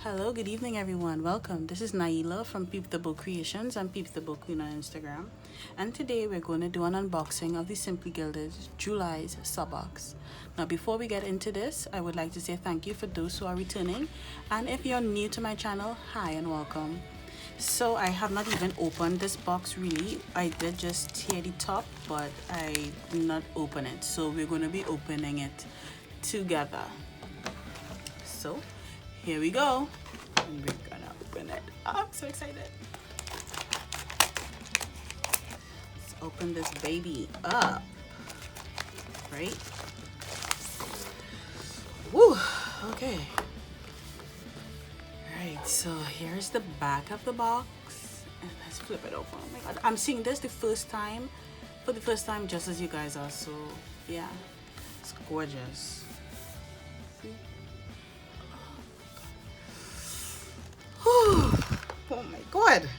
Hello, good evening, everyone. Welcome. This is Naila from Peep the Book Creations and Peep the Book Queen on Instagram. And today we're going to do an unboxing of the Simply Gilded July's sub box. Now, before we get into this, I would like to say thank you for those who are returning. And if you're new to my channel, hi and welcome. So I have not even opened this box really. I did just tear the top, but I did not open it. So we're going to be opening it together. So here we go. And we're gonna open it. Oh, I'm so excited. Let's open this baby up. Right? Woo! Okay. Alright, so here's the back of the box. And let's flip it open. Oh my god. I'm seeing this for the first time just as you guys are, so yeah. It's gorgeous. Oh my god.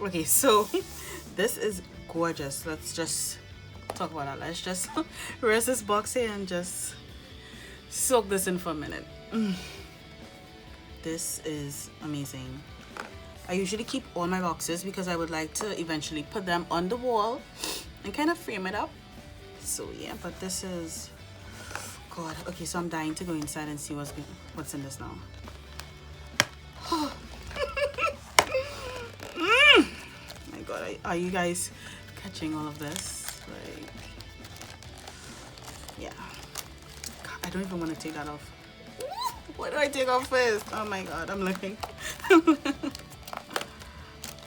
Okay, so this is gorgeous. Let's just talk about that. Let's just rest this box here and just soak this in for a minute. This is amazing. I usually keep all my boxes because I would like to eventually put them on the wall and kind of frame it up. So yeah, but this is god. Okay, so I'm dying to go inside and see what's in this now. My god, are you guys catching all of this? Like, yeah. God, I don't even want to take that off. What do I take off first? Oh my god, I'm looking.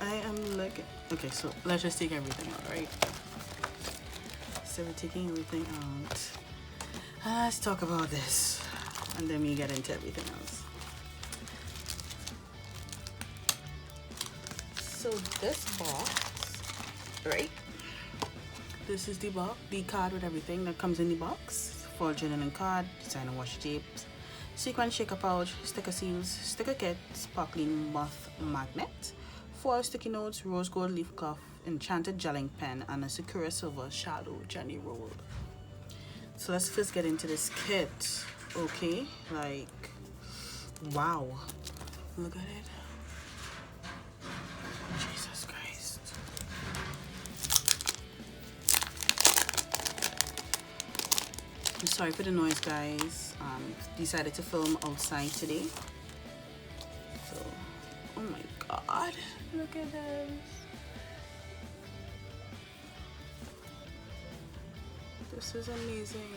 I am looking. Okay, so let's just take everything out, right? So we're taking everything out. Let's talk about this, and then we get into everything else. So this box, right? This is the box, the card with everything that comes in the box. Full journaling card, designer washi tapes, sequin shaker pouch, sticker seals, sticker kit, sparkling moth magnet, 4 sticky notes, rose gold leaf cloth, enchanted gelling pen, and a Sakura silver shadow Jenny roll. So let's first get into this kit. Okay, like, wow, look at it. Jesus Christ. I'm sorry for the noise, guys. Decided to film outside today. So, oh my god, look at this. This is amazing.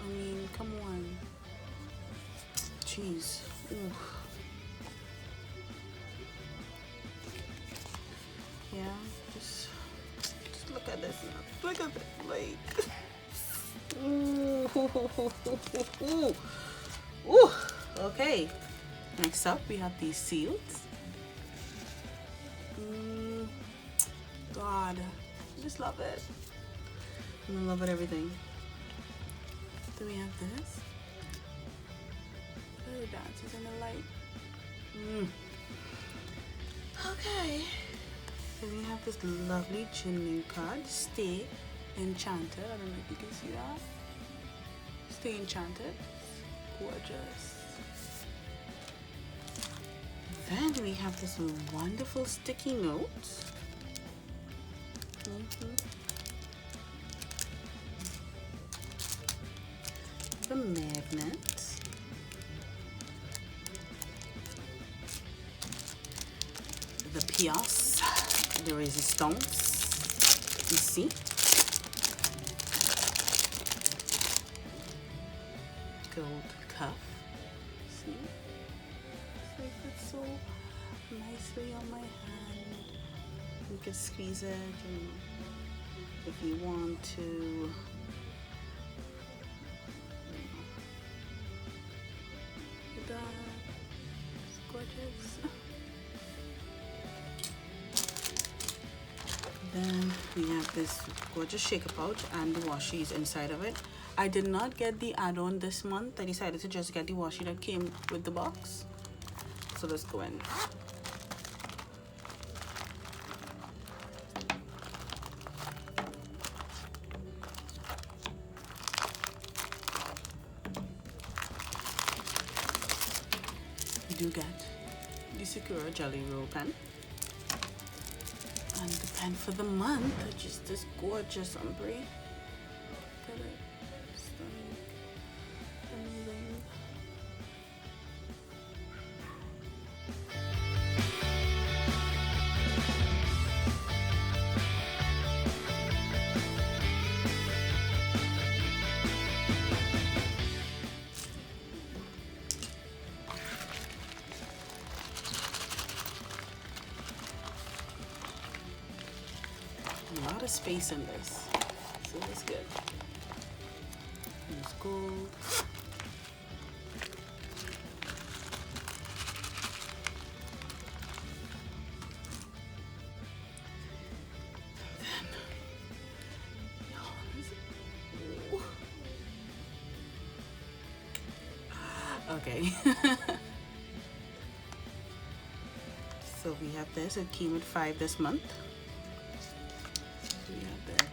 I mean, come on. Jeez. Ooh. Yeah, just look at this now. Look at it, like. Ooh. Ooh. Okay. Next up, we have these seals. God, I just love it. I'm in love with everything. Then we have this. Oh, it dances in the light. Okay. Then we have this lovely journaling card, Stay Enchanted. I don't know if you can see that. Stay Enchanted. Gorgeous. Then we have this wonderful sticky note. The magnet. The pièce. The resistance. You see? Gold cuff. See? So it fits so nicely on my hand. You can squeeze it, and if you want to. It's gorgeous. Then we have this gorgeous shaker pouch and the washi inside of it. I did not get the add-on this month. I decided to just get the washi that came with the box. So let's go in. do get the Sakura Jelly Roll pen. And the pen for the month, which is this gorgeous ombre. Look at it. Stunning. Amazing. A lot of space in this, so that's good. Use gold. Okay. So we have this. It came with 5 this month. We have that.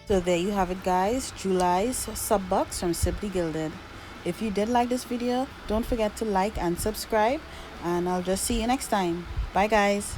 So there you have it, guys. July's sub box from Simply Gilded. If you did like this video, don't forget to like and subscribe, and I'll just see you next time. Bye guys.